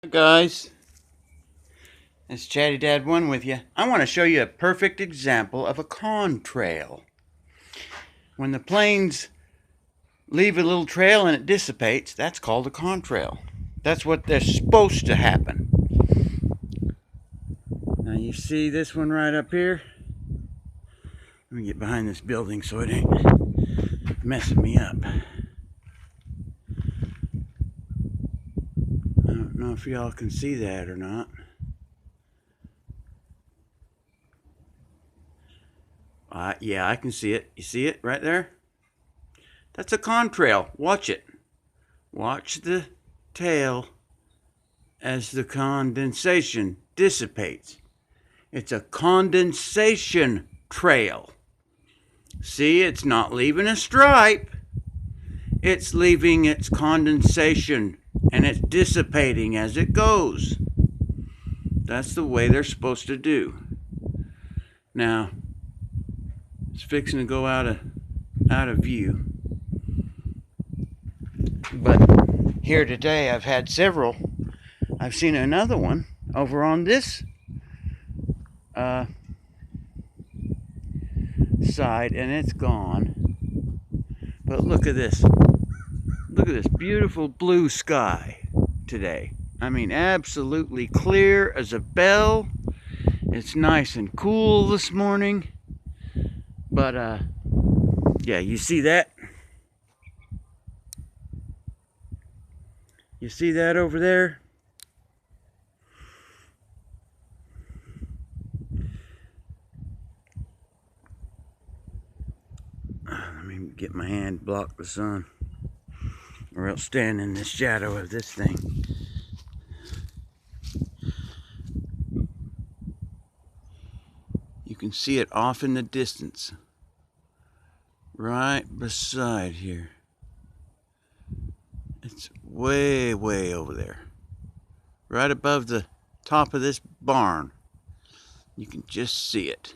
Hi guys, it's Chatty Dad 1 with you. I want to show you a perfect example of a contrail. When the planes leave a little trail and it dissipates, that's called a contrail. That's what they're supposed to happen. Now you see this one right up here? Let me get behind this building so it ain't messing me up. I don't know if y'all can see that or not. Yeah, I can see it. You see it right there? That's a contrail. Watch it. Watch the tail as the condensation dissipates. It's a condensation trail. See, it's not leaving a stripe. It's leaving its condensation and it's dissipating as it goes. That's the way they're supposed to do. Now, it's fixing to go out of view. But here today I've had several. I've seen another one over on this side and it's gone. But look at this. Look at this beautiful blue sky today. I mean, absolutely clear as a bell. It's nice and cool this morning. But yeah, you see that? You see that over there? Let me get my hand, block the sun, or else stand in the shadow of this thing. You can see it off in the distance, right beside here. It's way, way over there, right above the top of this barn. You can just see it.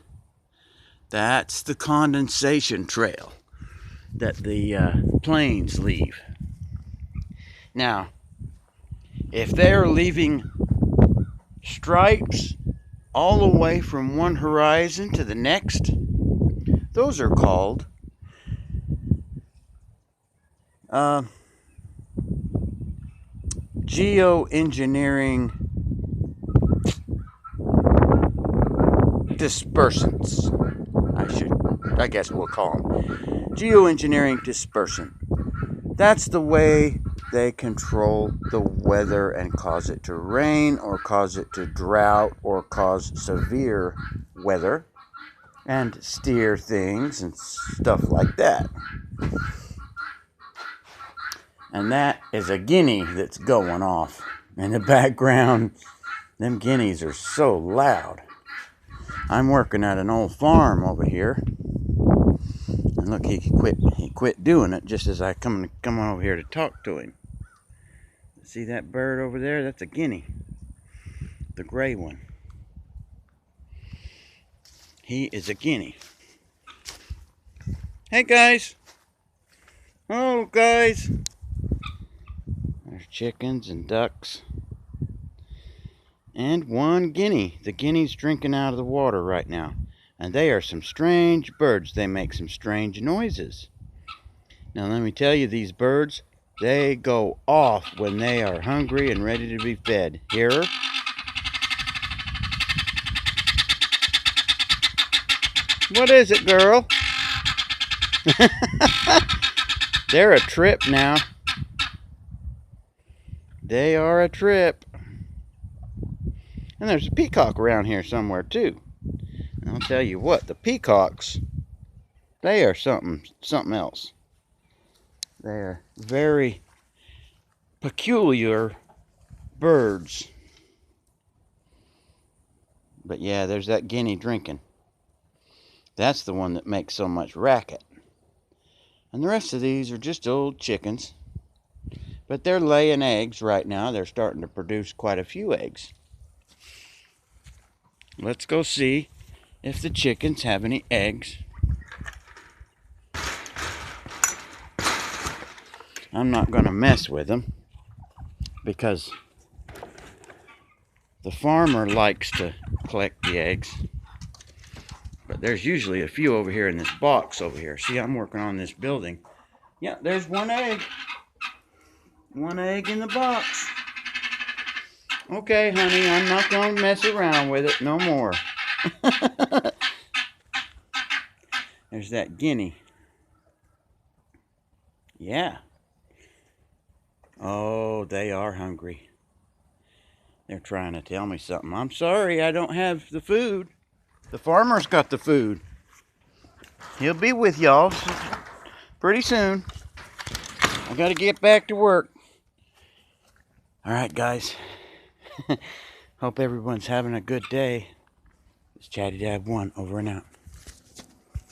That's the condensation trail that the planes leave. Now, if they're leaving stripes all the way from one horizon to the next, those are called geoengineering dispersants. I guess we'll call them geoengineering dispersant. That's the way they control the weather and cause it to rain or cause it to drought or cause severe weather and steer things and stuff like that. And that is a guinea that's going off in the background. Them guineas are so loud. I'm working at an old farm over here. And look, he quit doing it just as I come on over here to talk to him. See that bird over there? That's a guinea. The gray one. He is a guinea. Hey guys. Oh guys. There's chickens and ducks. And one guinea. The guinea's drinking out of the water right now. And they are some strange birds. They make some strange noises. Now let me tell you, these birds, they go off when they are hungry and ready to be fed. Hear her? What is it, girl? They're a trip now. They are a trip. And there's a peacock around here somewhere too. And I'll tell you what, the peacocks, they are something else. They are very peculiar birds. But yeah, there's that guinea drinking. That's the one that makes so much racket. And the rest of these are just old chickens. But they're laying eggs right now. They're starting to produce quite a few eggs. Let's go see if the chickens have any eggs. I'm not going to mess with them because The farmer likes to collect the eggs. But there's usually a few over here in this box over here. See, I'm working on this building. Yeah, there's one egg. One egg in the box. Okay, honey, I'm not going to mess around with it no more. There's that guinea. Yeah. Oh, they are hungry. They're trying to tell me something. I'm sorry, I don't have the food. The farmer's got the food. He'll be with y'all pretty soon. I got to get back to work. All right, guys. Hope everyone's having a good day. It's Chatty Dad 1, over and out.